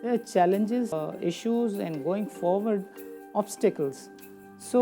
There are challenges, issues and going forward obstacles. So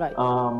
Right.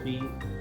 3,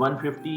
150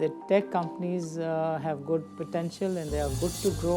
The tech companies have good potential and they are good to grow.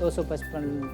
255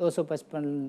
255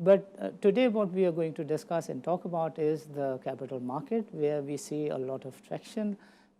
But today what we are going to discuss and talk about is the capital market, where we see a lot of traction,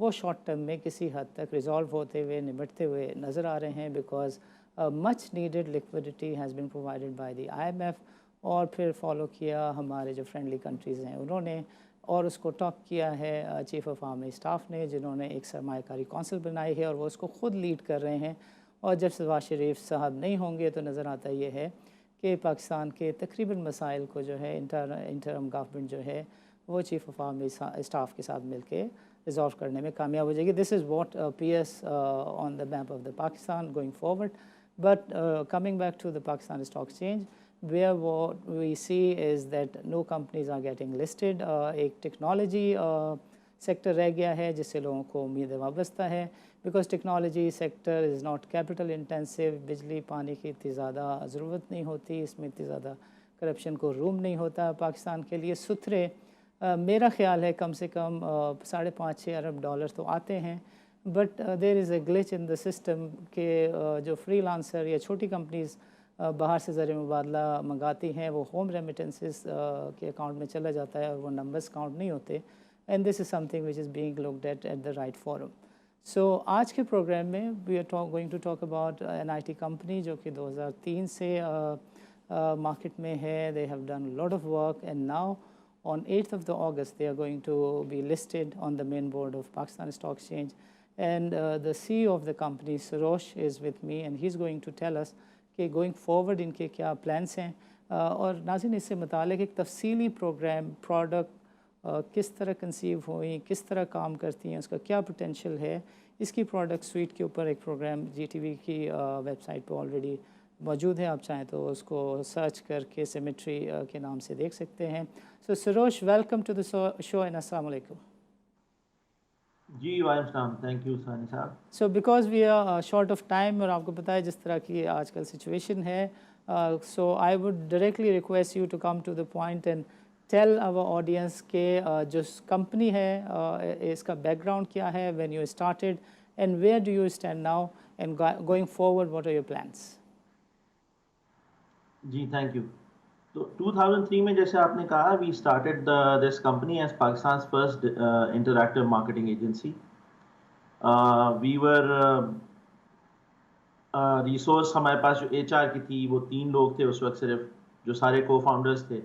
وہ short term میں کسی حد تک resolve ہوتے ہوئے نمٹتے ہوئے نظر آ رہے ہیں، because much needed liquidity has been provided by the IMF، اور پھر فالو کیا ہمارے جو فرینڈلی کنٹریز ہیں انہوں نے، اور اس کو ٹاپ کیا ہے چیف آف آرمی اسٹاف نے، جنہوں نے ایک سرمایہ کاری کونسل بنائی ہے اور وہ اس کو خود لیڈ کر رہے ہیں۔ اور جب شہباز شریف صاحب نہیں ہوں گے تو نظر آتا یہ ہے کہ پاکستان کے تقریباً مسائل کو جو ہے انٹرم گورنمنٹ جو ہے وہ چیف آف آرمی اسٹاف کے ساتھ مل کے ریزالو کرنے میں کامیاب ہو جائے گی۔ This is what appears on the map of the Pakistan going forward. But coming back to the Pakistan Stock Exchange, where what we see is that no companies are getting listed. ایک technology sector رہ گیا ہے جس سے لوگوں کو امیدیں وابستہ ہے، because technology sector is not capital intensive, بجلی پانی کی اتنی زیادہ ضرورت نہیں ہوتی، اس میں اتنی زیادہ کرپشن کو روم نہیں ہوتا۔ پاکستان کے لیے ستھرے میرا خیال ہے کم سے کم 5.5-6 ارب ڈالر تو آتے ہیں، but there is a گلچ in the system کہ جو فری لانسر یا چھوٹی کمپنیز باہر سے زر مبادلہ منگاتی ہیں وہ ہوم ریمیٹنسز کے اکاؤنٹ میں چلا جاتا ہے اور وہ نمبرز کاؤنٹ نہیں ہوتے، and this is something which is being looked at the right forum. So آج کے پروگرام میں we are going to talk about an IT company جو کہ 2003 سے مارکیٹ میں ہے۔ They have done lot of work and now on 8th of August they are going to be listed on the main board of Pakistan Stock Exchange, and the CEO of the company Sarosh is with me and he's going to tell us کہ going forward ان کے کیا plans ہیں، اور ناظرین اس سے متعلق ایک تفصیلی پروگرام، پروڈکٹ کس طرح کنسیو ہوئیں، کس طرح کام کرتی ہیں، اس کا کیا پوٹینشیل ہے، اس کی پروڈکٹ سویٹ کے اوپر ایک پروگرام GTV کی ویب سائٹ پہ آلریڈی موجود ہے، آپ چاہیں تو اس کو سرچ کر کے سیمیٹری کے نام سے دیکھ سکتے ہیں۔ So Sarosh, welcome to the show and السلام علیکم۔ جی وعلیکم السلام، تھینک یو ثانی صاحب۔ So because we are short of time, اور آپ کو پتہ ہے جس طرح کی آج کل سچویشن ہے، so I would directly request you to come to the point and tell our audience کہ جو کمپنی ہے اس کا بیک گراؤنڈ کیا ہے، when you started and where do you stand now and going forward what are your plans? جی thank you. تو 2003 میں جیسے آپ نے کہا we started this company as Pakistan first interactive marketing agency. We were resource, ہمارے پاس جو HR کی تھی وہ 3 لوگ تھے اس وقت صرف، جو سارے کو فاؤنڈرز تھے،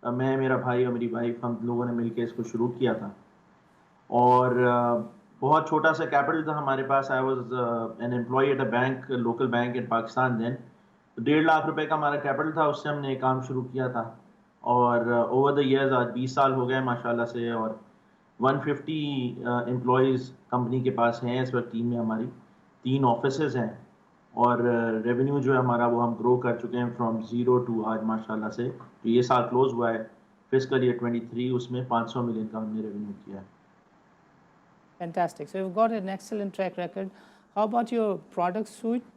میں، میرا بھائی اور میری وائف، ہم لوگوں نے مل کے اس کو شروع کیا تھا، اور بہت چھوٹا سا کیپٹل تھا ہمارے پاس۔ I was an employee at a bank, local bank in Pakistan then. 1.5 lakh روپے کا ہمارا کیپٹل تھا، اس سے ہم نے کام شروع کیا تھا، اور اوور دا ایئرز آج 20 سال ہو گئے ماشاءاللہ سے، اور 150 امپلائیز کمپنی کے پاس ہیں اس وقت۔ ٹیم میں ہماری 3 آفیسز ہیں، اور ریونیو جو ہے ہمارا وہ ہم گرو کر چکے ہیں فرام 0 ٹو آج ماشاءاللہ سے۔ جو یہ سال کلوز ہوا ہے فسکل ایئر 23، اس میں 500 ملین کا ہم نے ریونیو کیا ہے۔ Fantastic. So you've got an excellent track record. How about your product suite?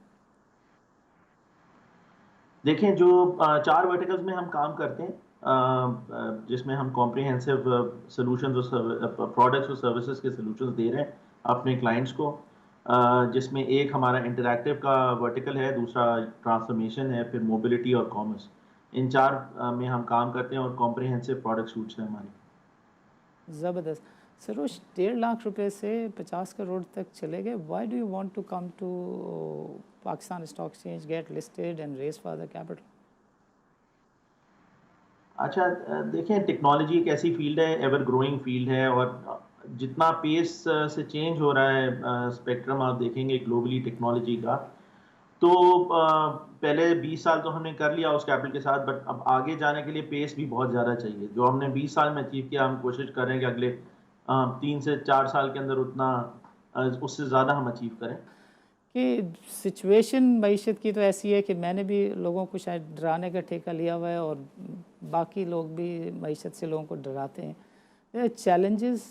دیکھیں، جو 4 ورٹیکلز میں ہم کام کرتے ہیں، جس میں ہم کمپریہنسو سلوشنز اور پروڈکٹس اور سروسز کے سلوشنز دے رہے ہیں اپنے کلائنٹس کو، جس میں ایک ہمارا انٹریکٹیو کا ورٹیکل ہے، دوسرا ٹرانسفارمیشن ہے، پھر موبلٹی اور کامرس۔ ان 4 میں ہم کام کرتے ہیں، اور کمپریہنسو پروڈکٹ سوٹس ہیں ہماری۔ زبردست۔ سروش، 1.5 لاکھ روپے سے 50 کروڑ تک چلے گئے۔ Why do you want to come to Pakistan stock exchange, get listed and raise for the capital? اچھا، دیکھیں ٹیکنالوجی ایک ایسی فیلڈ ہے، ایور گروئنگ فیلڈ ہے، اور جتنا پیس سے چینج ہو رہا ہے اسپیکٹرم آپ دیکھیں گے گلوبلی ٹیکنالوجی کا، تو پہلے 20 سال تو ہم نے کر لیا اس کیپٹل کے ساتھ، بٹ اب آگے جانے کے لیے پیس بھی بہت زیادہ چاہیے۔ جو ہم نے 20 سال میں اچیو کیا، ہم کوشش کر رہے ہیں کہ اگلے 3 سے 4 سال کے اندر اتنا، اس سے زیادہ ہم اچیو کریں۔ کہ سچویشن معیشت کی تو ایسی ہے کہ میں نے بھی لوگوں کو شاید ڈرانے کا ٹھیکہ لیا ہوا ہے، اور باقی لوگ بھی معیشت سے لوگوں کو ڈراتے ہیں۔ Challenges,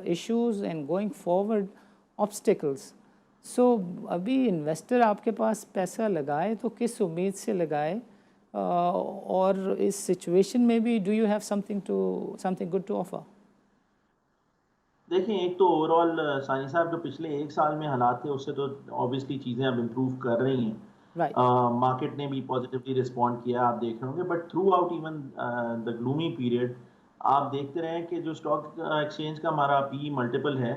issues and going forward obstacles. So ابھی انویسٹر آپ کے پاس پیسہ لگائے تو کس امید سے لگائے، اور اس سچویشن میں بھی do you have something good to offer? دیکھیں، ایک تو اوور آل ثانی صاحب جو پچھلے 1 سال میں حالات تھے اس سے تو اوبیسلی چیزیں اب امپروو کر رہی ہیں، مارکیٹ نے بھی پازیٹیولی رسپونڈ کیا، آپ دیکھ رہے ہوں گے، but through out even the گلومی period آپ دیکھتے رہے کہ جو اسٹاک ایکسچینج کا ہمارا PE ملٹیپل ہے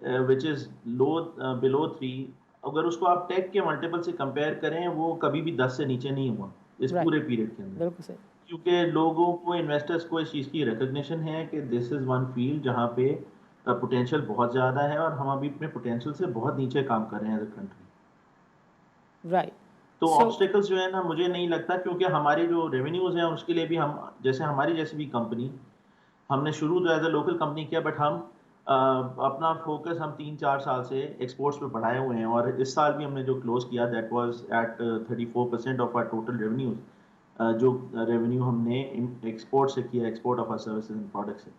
وچ از لو بلو 3. اگر اس کو آپ ٹیک کے ملٹیپل سے کمپیئر کریں وہ کبھی بھی 10 سے نیچے نہیں ہوا اس رائٹ، پورے پیریڈ کے اندر. بالکل صحیح. کیونکہ لوگوں کو انویسٹرز کو اس چیز کی ریکگنیشن ہے کہ دس از ون فیلڈ جہاں پہ پوٹینشیل بہت زیادہ ہے اور ہم ابھی اپنے پوٹینشیل سے بہت نیچے کام کر رہے ہیں ایز اے کنٹری. رائٹ. تو سو آبسٹیکلس جو ہے نا مجھے نہیں لگتا کیونکہ ہماری جو ریونیوز ہیں اس کے لیے بھی ہم جیسے ہماری جیسی بھی کمپنی ہم نے شروع تو ایز اے لوکل کمپنی کیا بٹ ہم اپنا فوکس ہم 3-4 سال سے ایکسپورٹس پہ بڑھائے ہوئے ہیں اور اس سال بھی ہم نے جو کلوز کیا that was at 34% of our total revenues. جو ریونیو ہم نے ایکسپورٹ سے کیا export of our services and product سے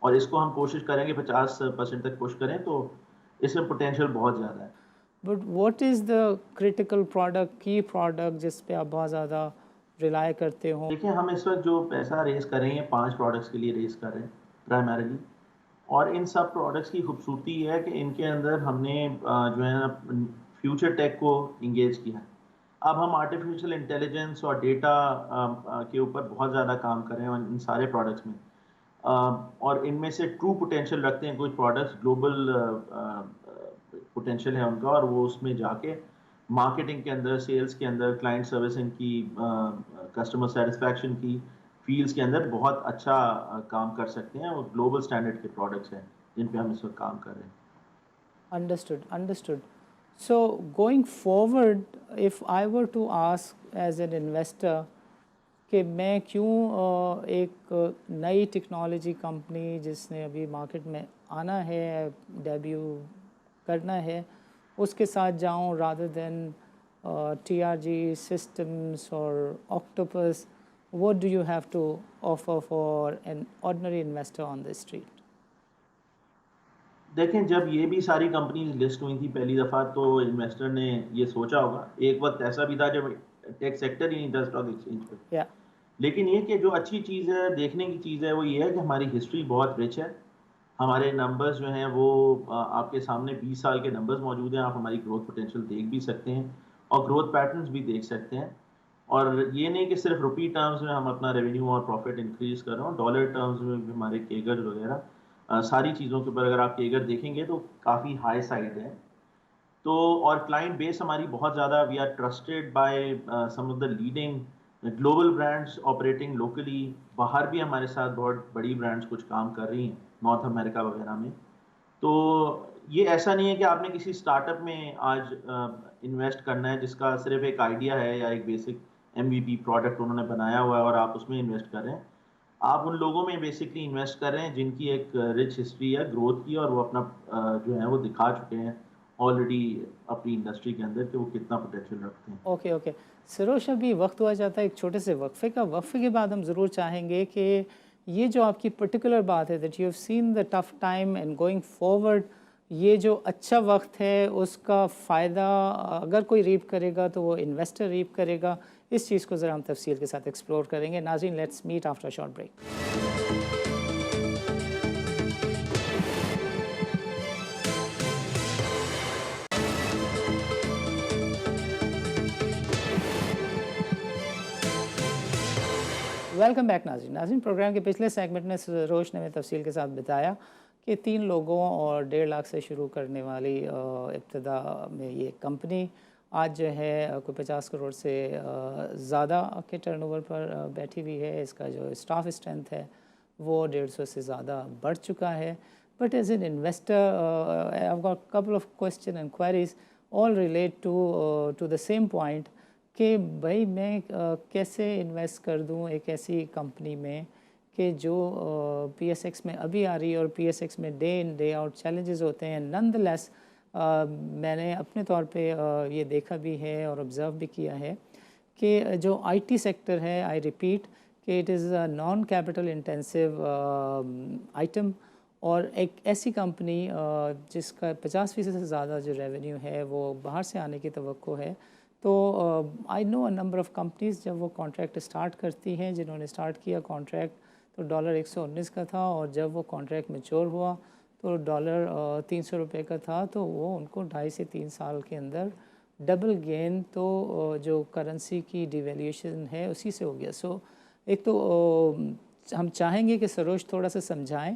اور اس کو ہم کوشش کریں گے 50% تک پش کریں تو اس میں پوٹینشیل بہت زیادہ ہے. But what is the critical product, کی پروڈکٹ جس پہ آپ بہت زیادہ ریلائی کرتے ہوں؟ دیکھیں ہم اس وقت جو پیسہ ریز کر رہے ہیں 5 پروڈکٹس کے لیے ریز کر رہے ہیں پرائمریلی اور ان سب پروڈکٹس کی خوبصورتی یہ ہے کہ ان کے اندر ہم نے جو ہے نا فیوچر ٹیک کو انگیج کیا ہے. اب ہم آرٹیفیشیل انٹیلیجنس اور ڈیٹا کے اوپر بہت زیادہ کام کر رہے ہیں ان سارے پروڈکٹس میں اور ان میں سے ٹرو پوٹینشیل رکھتے ہیں کچھ پروڈکٹس گلوبل پوٹینشیل ہے ان کا اور وہ اس میں جا کے مارکیٹنگ کے اندر سیلز کے اندر کلائنٹ سروسنگ کی کسٹمر سیٹسفیکشن کی فیلڈس کے اندر بہت اچھا کام کر سکتے ہیں اور گلوبل سٹینڈرڈ کے پروڈکٹس ہیں جن پہ ہم اس وقت کام کر رہے ہیں. Understood. So going forward, if I were to ask as an investor کہ میں کیوں ایک نئی ٹیکنالوجی کمپنی جس نے ابھی مارکیٹ میں آنا ہے، ڈیبیو کرنا ہے، اس کے ساتھ جاؤں rather than TRG systems or Octopus, what do you have to offer for an ordinary investor on the street? دیکھیں جب یہ بھی ساری کمپنیز لسٹ ہوئی تھی پہلی دفعہ تو انویسٹر نے یہ سوچا ہوگا ایک وقت ایسا بھی تھا جب ٹیک سیکٹر ہی نہیں تھا اسٹاک ایکسچینج پہ. Yeah. لیکن یہ کہ جو اچھی چیز ہے دیکھنے کی چیز ہے وہ یہ ہے کہ ہماری ہسٹری بہت رچ ہے. ہمارے نمبرز جو ہیں وہ آپ کے سامنے 20 سال کے نمبرز موجود ہیں. آپ ہماری گروتھ پوٹینشیل دیکھ بھی سکتے ہیں اور گروتھ پیٹرنز بھی دیکھ سکتے ہیں. اور یہ نہیں کہ صرف روپی ٹرمز میں ہم اپنا ریونیو اور پروفٹ انکریز کر رہے ہوں، ڈالر ٹرمز میں بھی ہمارے کیگر وغیرہ ساری چیزوں کے اوپر اگر آپ کیگر دیکھیں گے تو کافی ہائی سائڈ ہے. تو اور کلائنٹ بیس ہماری بہت زیادہ we are trusted by some of the leading global brands operating locally. باہر بھی ہمارے ساتھ بہت بڑی برانڈس کچھ کام کر رہی ہیں نارتھ امریکہ وغیرہ میں. تو یہ ایسا نہیں ہے کہ آپ نے کسی اسٹارٹ اپ میں آج انویسٹ کرنا ہے جس کا صرف ایک آئیڈیا ہے یا ایک بیسک MVP پروڈکٹ انہوں نے بنایا ہوا ہے اور آپ اس میں انویسٹ کر رہے ہیں. آپ ان لوگوں میں بیسکلی انویسٹ کر رہے ہیں جن کی ایک رچ ہسٹری ہے گروتھ کی اور وہ اپنا جو ہے وہ دکھا چکے ہیں آلریڈی اپنی انڈسٹری کے اندر کہ وہ کتنا پوٹینشیل رکھتے ہیں. اوکے سروش، ابھی وقت ہوا جاتا ہے ایک چھوٹے سے وقفے کا. وقفے کے بعد ہم ضرور چاہیں گے کہ یہ جو آپ کی پرٹیکولر بات ہے that you have seen the tough time and going forward, یہ جو اچھا وقت ہے اس کا فائدہ اگر کوئی ریپ کرے گا تو وہ انویسٹر ریپ کرے گا. اس چیز کو ذرا ہم تفصیل کے ساتھ ایکسپلور کریں گے. ناظرین، let's meet after short break. Welcome back ناظرین. پروگرام کے پچھلے سیگمنٹ میں سروش نے تفصیل کے ساتھ بتایا کہ 3 لوگوں اور 1.5 لاکھ سے شروع کرنے والی ابتدا میں یہ کمپنی آج جو ہے کوئی 50 کروڑ سے زیادہ کے ٹرن اوور پر بیٹھی ہوئی ہے. اس کا جو اسٹاف اسٹرینتھ ہے وہ 150 سے زیادہ بڑھ چکا ہے. But as an investor I have got couple of question and queries all relate to the same point کہ بھائی میں کیسے انویسٹ کر دوں ایک ایسی کمپنی میں کہ جو PSX میں ابھی آ رہی ہے اور PSX میں day in day out challenges ہوتے ہیں. نن دا لیس میں نے اپنے طور پہ یہ دیکھا بھی ہے اور آبزرو بھی کیا ہے کہ جو IT سیکٹر ہے، آئی ریپیٹ کہ it is a non capital intensive item اور ایک ایسی کمپنی جس کا 50% سے زیادہ جو ریونیو ہے وہ باہر سے آنے کی توقع ہے. تو آئی نو اے نمبر آف کمپنیز جب وہ کانٹریکٹ اسٹارٹ کرتی ہیں، جنہوں نے اسٹارٹ کیا کانٹریکٹ تو $119 کا تھا اور جب وہ کانٹریکٹ میچور ہوا تو $300 کا تھا. تو وہ ان کو 2.5 سے 3 سال کے اندر ڈبل گین تو جو کرنسی کی ڈیویلیوشن ہے اسی سے ہو گیا. سو ایک تو ہم چاہیں گے کہ سروش تھوڑا سا سمجھائیں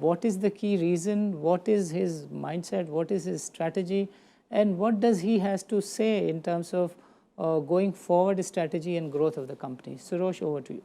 what is the key reason, what is his mindset, what is his strategy, and what does he has to say in terms of going forward strategy and growth of the company. Surosh, over to you.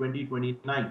2029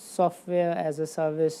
software as a service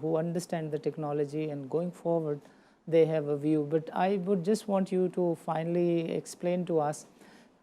who understand the technology, and going forward they have a view. But I would just want you to finally explain to us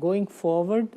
going forward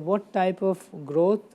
what type of growth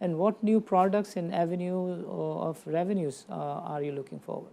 and what new products and avenue of revenues are you looking forward?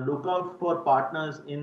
look out for partners in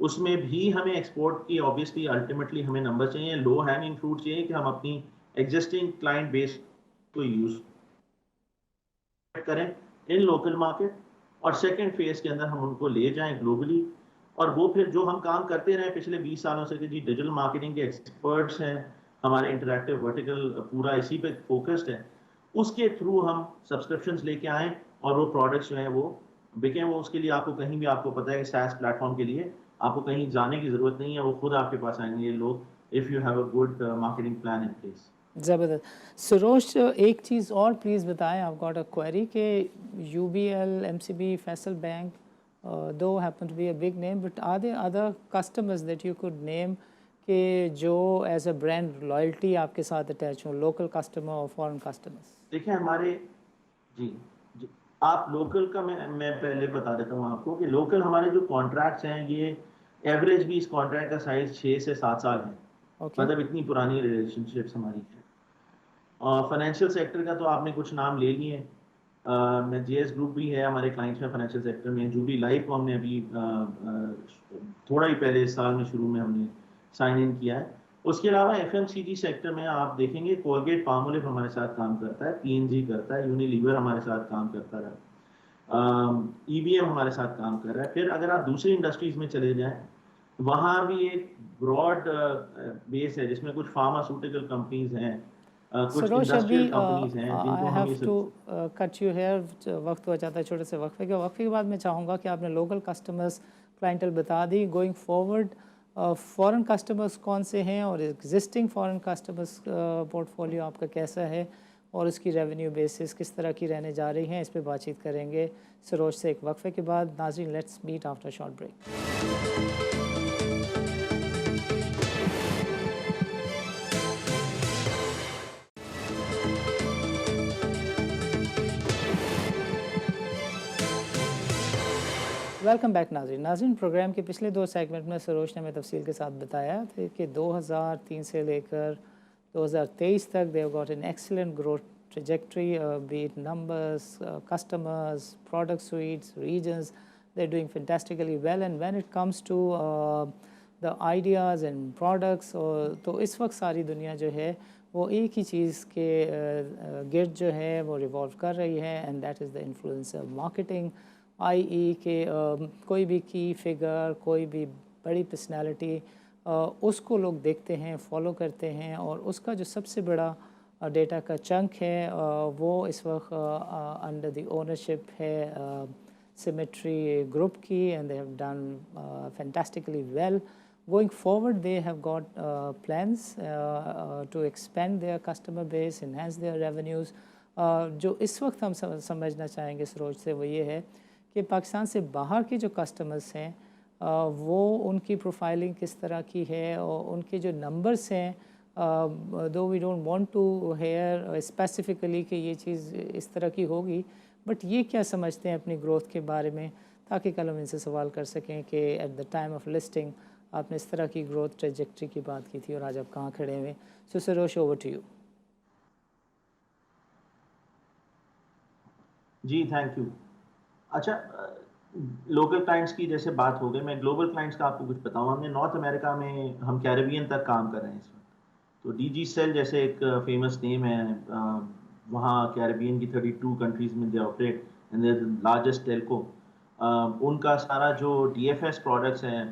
اس میں بھی ہمیں export کی obviously ultimately ہمیں number چاہیے, لو hanging fruit چاہیے کہ ہم اپنی ایگزسٹنگ کلائنٹ بیس کو یوز کریں ان لوکل مارکیٹ, اور سیکنڈ فیز کے اندر ہم ان کو لے جائیں گلوبلی. اور وہ پھر جو ہم کام کرتے رہے پچھلے 20 سالوں سے کہ جی ڈیجیٹل مارکیٹنگ کے ایکسپرٹس ہیں, ہمارے انٹریکٹیو ورٹیکل پورا اسی پہ فوکسڈ ہے, اس کے تھرو ہم سبسکرپشنز لے کے آئیں اور وہ پروڈکٹس جو ہیں وہ بکیں. وہ اس کے لیے آپ کو کہیں بھی, آپ کو پتہ ہے کہ SaaS پلیٹ فارم کے لیے آپ کو کہیں جانے کی ضرورت نہیں ہے, وہ خود آپ کے پاس آئیں گے یہ لوگ, if you have a good marketing plan in place. زبردست. سروش ایک چیز اور پلیز بتائیں, آپ گاٹ اے کوئری کہ UBL, MCB, فیصل بینک, دو happen to be a big name, but are there other customers that you could name کہ جو ایز اے برانڈ لائلٹی آپ کے ساتھ اٹیچ ہوں, لوکل کسٹمر اور فارن کسٹمرس؟ دیکھیں ہمارے جی آپ لوکل کا میں پہلے بتا دیتا ہوں آپ کو کہ لوکل ہمارے جو کانٹریکٹس ہیں یہ ایوریج بھی اس کانٹریکٹ کا سائز 6 سے 7 سال ہے, مطلب اتنی پرانی ریلیشن شپس ہماری ہیں. اور فائنینشیل سیکٹر کا تو آپ نے کچھ نام لے لیے, میں JS گروپ بھی ہے ہمارے کلائنٹس میں فائنینشیل سیکٹر میں, جو بھی لائف کو ہم نے ابھی تھوڑا ہی پہلے اس سال میں شروع میں ہم نے سائن ان کیا ہے. اس کے علاوہ FMCG سیکٹر میں آپ دیکھیں گے کولگیٹ پالمولیو ہمارے ساتھ کام کرتا ہے, PNG کرتا ہے, یونیلیور ہمارے ساتھ کام کرتا ہے, EBM ہمارے ساتھ کام کر رہا ہے. پھر اگر آپ دوسری انڈسٹریز میں چلے جائیں وہاں بھی ایک براڈ بیس ہے جس میں کچھ فارماسیوٹیکل کمپنیز ہیں, کچھ سروش ابھی انڈسٹریل کمپنیز ہیں جن آئی کو ہیو ہم یہ ٹو کٹ یو ہیئر, وقت ہو جاتا ہے چھوٹے سے وقفے کے. وقفے کے بعد میں چاہوں گا کہ آپ نے لوکل کسٹمرز کلائنٹل بتا دی, گوئنگ فارورڈ فورن کسٹمرز کون سے ہیں اور ایگزسٹنگ فورن کسٹمرز پورٹ فولیو آپ کا کیسا ہے اور اس کی ریونیو بیسس کس طرح کی رہنے جا رہی ہیں, اس پہ بات چیت کریں گے سروش سے ایک وقفے کے بعد. ناظرین let's meet after short break. Welcome back ناظرین. پروگرام کے پچھلے 2 سیگمنٹ میں سروش نے ہمیں تفصیل کے ساتھ بتایا تھا کہ 2003 سے لے کر 2023 تک they have got an excellent growth trajectory, be it numbers, customers, product suites, regions, they're doing fantastically well. And when it comes to the ideas and products, تو اس وقت ساری دنیا جو ہے وہ ایک ہی چیز کے گرد جو ہے وہ ریوالو کر رہی ہے, and that is the influencer marketing. کہ کوئی بھی کی فگر, کوئی بھی بڑی پرسنالٹی, اس کو لوگ دیکھتے ہیں, فالو کرتے ہیں, اور اس کا جو سب سے بڑا ڈیٹا کا چنک ہے وہ اس وقت انڈر دی اونرشپ ہے سیمیٹری گروپ کی, and they have done fantastically well. Going forward they have got plans to expand their customer base, enhance their revenues. جو اس وقت ہم سمجھنا چاہیں گے سروج سے وہ یہ ہے کہ پاکستان سے باہر کے جو کسٹمرز ہیں وہ ان کی پروفائلنگ کس طرح کی ہے, اور ان کے جو نمبرز ہیں, دو we don't want to hear specifically کہ یہ چیز اس طرح کی ہوگی, بٹ یہ کیا سمجھتے ہیں اپنی گروتھ کے بارے میں, تاکہ کل ہم ان سے سوال کر سکیں کہ at the time of listing آپ نے اس طرح کی گروتھ ٹریجیکٹری کی بات کی تھی اور آج آپ کہاں کھڑے ہوئے. So Sarosh, over to you. جی تھینک یو. اچھا, لوکل کلائنٹس کی جیسے بات ہو گئی, میں گلوبل کلائنٹس کا آپ کو کچھ بتاؤں. ہم نے نارتھ امریکہ میں ہم کیریبین تک کام کر رہے ہیں اس وقت. تو DG سیل جیسے ایک فیمس نیم ہے, وہاں کیریبین کی 32 کنٹریز میں they operate and they largest telco. ان کا سارا جو DFS پروڈکٹس ہیں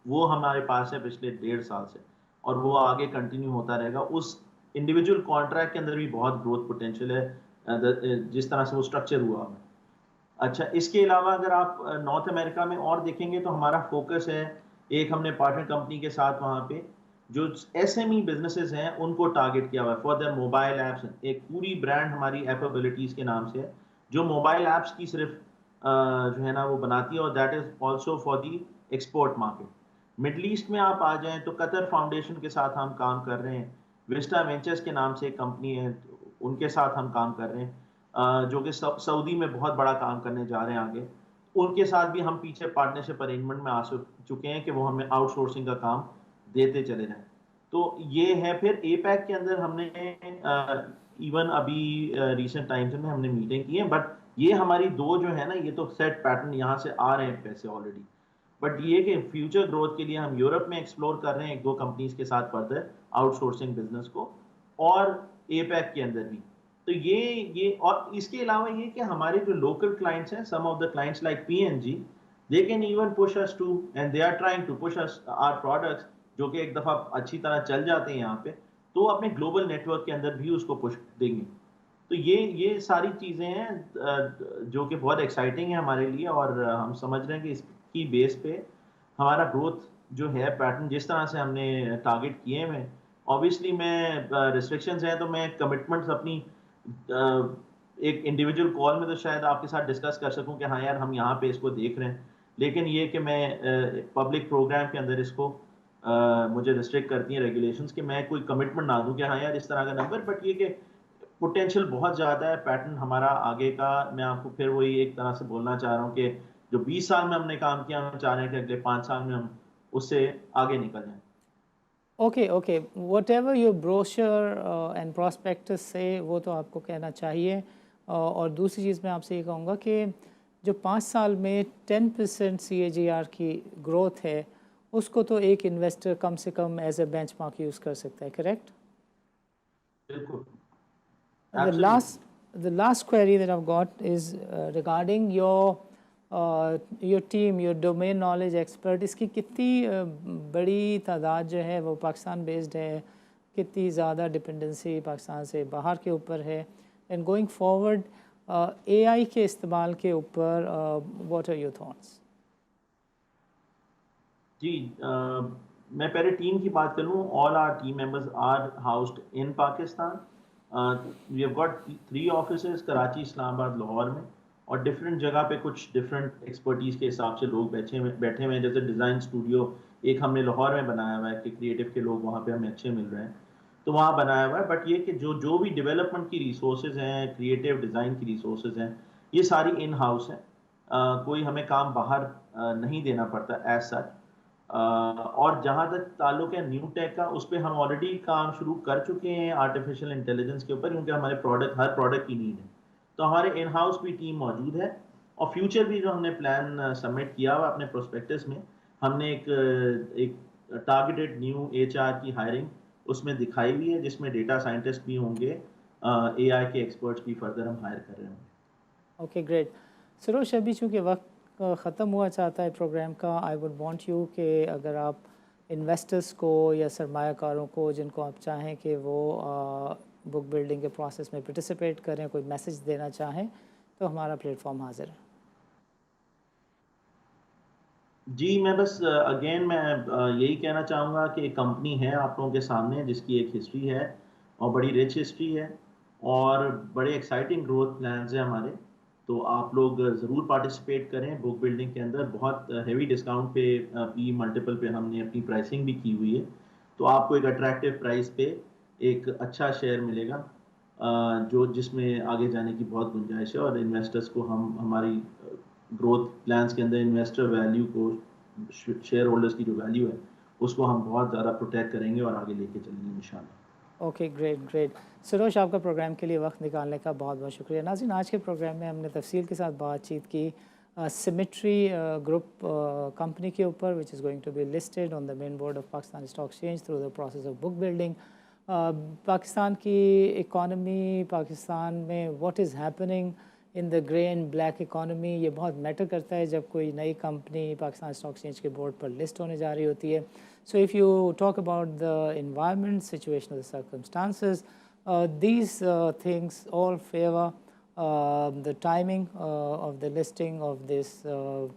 وہ ہمارے پاس ہے پچھلے 1.5 سال سے, اور وہ آگے کنٹینیو ہوتا رہے گا. اس انڈیویجول کانٹریکٹ کے اندر بھی بہت گروتھ پوٹینشیل ہے جس طرح سے وہ اسٹرکچر ہوا ہے. اچھا, اس کے علاوہ اگر آپ نارتھ امریکہ میں اور دیکھیں گے تو ہمارا فوکس ہے, ایک ہم نے پارٹنر کمپنی کے ساتھ وہاں پہ جو SME بزنسز ہیں ان کو ٹارگٹ کیا ہوا ہے فار دیئر موبائل ایپس. ایک پوری برانڈ ہماری ایپبلٹیز کے نام سے ہے جو موبائل ایپس کی صرف جو ہے نا وہ بناتی ہے, اور that is also for the export market. Middle East میں آپ آ جائیں تو قطر فاؤنڈیشن کے ساتھ ہم کام کر رہے ہیں, وسٹا وینچرز کے نام سے ایک کمپنی ہے ان کے ساتھ ہم کام کر رہے ہیں, جو کہ سعودی میں بہت بڑا کام کرنے جا رہے ہیں آگے. ان کے ساتھ بھی ہم پیچھے پارٹنرشپ ارینجمنٹ میں آ چکے ہیں کہ وہ ہمیں آؤٹ سورسنگ کا کام دیتے چلے جائیں. تو یہ ہے. پھر APEC کے اندر ہم نے ایون ابھی ریسنٹ ٹائمز میں ہم نے میٹنگ کی ہے, بٹ یہ ہماری 2 جو ہے نا یہ تو سیٹ پیٹرن یہاں سے آ رہے ہیں پیسے آلریڈی. بٹ یہ کہ فیوچر گروتھ کے لیے ہم یورپ میں ایکسپلور کر رہے ہیں ایک دو کمپنیز کے ساتھ فردر آؤٹ سورسنگ بزنس کو، اور اے پیک کے اندر بھی. تو یہ اور اس کے علاوہ یہ کہ ہمارے جو لوکل کلائنٹس ہیں، some of the clients like P N G, they can even push us to and they are trying to push us our products, جو کہ ایک دفعہ اچھی طرح چل جاتے ہیں یہاں پہ، تو اپنے گلوبل نیٹ ورک کے اندر بھی اس کو پش دیں گے. تو یہ ساری چیزیں ہیں جو کہ بہت ایکسائٹنگ ہیں ہمارے لیے، اور ہم سمجھ رہے ہیں کہ اس کی بیس پہ ہمارا گروتھ جو ہے پیٹرن جس طرح سے ہم نے ٹارگٹ کیے ہوئے، اوبیسلی میں ریسٹرکشنز ہیں تو میں کمٹمنٹس اپنی ایک انڈیویجول کال میں تو شاید آپ کے ساتھ ڈسکس کر سکوں کہ ہاں یار ہم یہاں پہ اس کو دیکھ رہے ہیں، لیکن یہ کہ میں پبلک پروگرام کے اندر اس کو مجھے ریسٹرکٹ کرتی ہیں ریگولیشنز کہ میں کوئی کمٹمنٹ نہ دوں کہ ہاں یار اس طرح کا نمبر، بٹ یہ کہ پوٹینشیل بہت زیادہ ہے پیٹرن ہمارا آگے کا. میں آپ کو پھر وہی ایک طرح سے بولنا چاہ رہا ہوں کہ جو 20 سال میں ہم نے کام کیا، ہم چاہ رہے ہیں کہ اگلے 5 سال میں ہم اس سے آگے نکل جائیں. Okay whatever your brochure and prospectus سے وہ تو آپ کو کہنا چاہیے. اور دوسری چیز میں آپ سے یہ کہوں گا کہ جو 5 سال میں 10% CAGR کی گروتھ ہے، اس کو تو ایک انویسٹر کم سے come as a bench mark use کر سکتا ہے، کریکٹ؟ بالکل. The Absolutely. last query that I've got is regarding your team, your domain knowledge expert. اس کی کتنی بڑی تعداد جو ہے وہ پاکستان بیسڈ ہے، کتنی زیادہ ڈپینڈنسی پاکستان سے باہر کے اوپر ہے، and going forward A I کے استعمال کے اوپر واٹ آر یور تھاٹس؟ جی میں پہلے ٹیم کی بات کروں. All our team members are housed in Pakistan. We have got 3 offices, Karachi, Islamabad, Lahore میں، اور ڈفرینٹ جگہ پہ کچھ ڈفرینٹ ایکسپرٹیز کے حساب سے لوگ بیٹھے ہوئے ہیں. جیسے ڈیزائن اسٹوڈیو ایک ہم نے لاہور میں بنایا ہوا ہے کہ کریٹو کے لوگ وہاں پہ ہمیں اچھے مل رہے ہیں، تو وہاں بنایا ہوا ہے. بٹ یہ کہ جو بھی ڈیولپمنٹ کی ریسورسز ہیں، کریٹو ڈیزائن کی ریسورسز ہیں، یہ ساری ان ہاؤس ہیں. کوئی ہمیں کام باہر نہیں دینا پڑتا ایز سچ. اور جہاں تک تعلق ہے نیو ٹیک کا، اس پہ ہم آلریڈی کام شروع کر چکے ہیں آرٹیفیشیل انٹیلیجنس کے اوپر، کیونکہ ہمارے ہر پروڈکٹ کی نیڈ ہے. تو ہمارے ان ہاؤس بھی ٹیم موجود ہے، اور فیوچر بھی جو ہم نے پلان سبمٹ کیا ہوا اپنے پروسپیکٹس میں، ہم نے ایک ٹارگیٹڈ نیو HR کی ہائرنگ اس میں دکھائی ہوئی ہے، جس میں ڈیٹا سائنٹسٹ بھی ہوں گے، AI کے ایکسپرٹس بھی فردر ہم ہائر کر رہے ہوں گے. Okay great. سروش، ابھی چونکہ وقت ختم ہوا چاہتا ہے پروگرام کا، آئی وڈ وانٹ یو کہ اگر آپ انویسٹرس کو یا سرمایہ کاروں کو جن کو آپ چاہیں کہ وہ بک بلڈنگ کے پروسیس میں پارٹیسپیٹ کریں، کوئی میسج دینا چاہیں تو ہمارا پلیٹ فارم حاضر ہے. جی میں بس اگین میں یہی کہنا چاہوں گا کہ ایک کمپنی ہے آپ لوگوں کے سامنے جس کی ایک ہسٹری ہے، اور بڑی رچ ہسٹری ہے، اور بڑے ایکسائٹنگ گروتھ پلانز ہیں ہمارے. تو آپ لوگ ضرور پارٹیسپیٹ کریں بک بلڈنگ کے اندر. بہت ہیوی ڈسکاؤنٹ پہ پی ملٹیپل پہ ہم نے اپنی پرائسنگ بھی کی ہوئی ہے، تو آپ کو ایک اٹریکٹیو پرائس پہ ایک اچھا شیئر ملے گا، جس میں آگے جانے کی بہت گنجائش ہے. اور انویسٹرس کو ہم ہماری گروتھ پلانس کے اندر انویسٹر ویلیو کو، شیئر ہولڈرس کی جو ویلیو ہے، اس کو ہم بہت زیادہ پروٹیکٹ کریں گے اور آگے لے کے چلیں گے انشاءاللہ. Okay great. سروش، آپ کا پروگرام کے لیے وقت نکالنے کا بہت بہت شکریہ. ناظرین، آج کے پروگرام میں ہم نے تفصیل کے ساتھ بات چیت کی سیمیٹری گروپ کمپنی کے اوپر، which is going to be listed on the main board of Pakistan stock exchange through the process of book building. Pakistan کی اکانومی، پاکستان میں what is happening in the grey and black economy, یہ بہت matter کرتا ہے جب کوئی نئی کمپنی پاکستان اسٹاک ایکسچینج کے بورڈ پر لسٹ ہونے جا رہی ہوتی ہے. So if you talk about the environment, situational circumstances, these things all favor the timing of the listing of this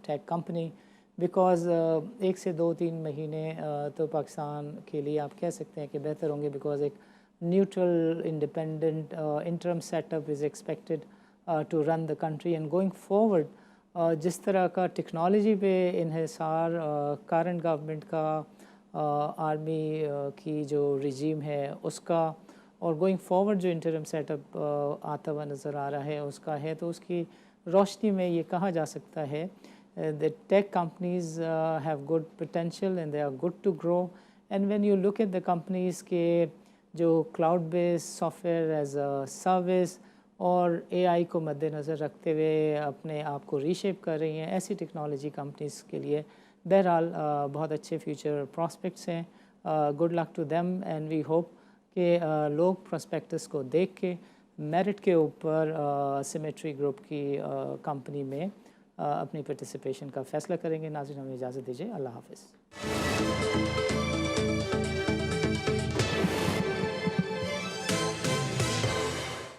tech company, because ایک سے 2-3 مہینے تو پاکستان کے لیے آپ کہہ سکتے ہیں کہ بہتر ہوں گے، بیکاز ایک neutral independent interim setup is expected to run the country. And going forward جس طرح کا ٹیکنالوجی پہ انحصار کرنٹ گورنمنٹ کا، آرمی کی جو رجیم ہے اس کا، اور گوئنگ فارورڈ جو انٹرم سیٹ اپ آتا ہوا نظر آ رہا ہے اس کا ہے، تو اس کی روشنی میں یہ کہا جا سکتا ہے that tech companies have good potential and they are good to grow. And when you look at the companies کے جو cloud base soft where as a service اور اے آئی کو مد نظر رکھتے ہوئے اپنے آپ کو ری شیپ کر رہی ہیں، ایسی ٹیکنالوجی کمپنیز کے لیے بہرحال بہت اچھے فیوچر پراسپیکٹس ہیں. Good luck to them and we hope کہ لوگ پراسپیکٹس کو دیکھ کے میرٹ کے اوپر سیمیٹری گروپ کی کمپنی میں اپنی پارٹیسپیشن کا فیصلہ کریں گے. ناظرین ہمیں اجازت دیجیے. اللہ حافظ.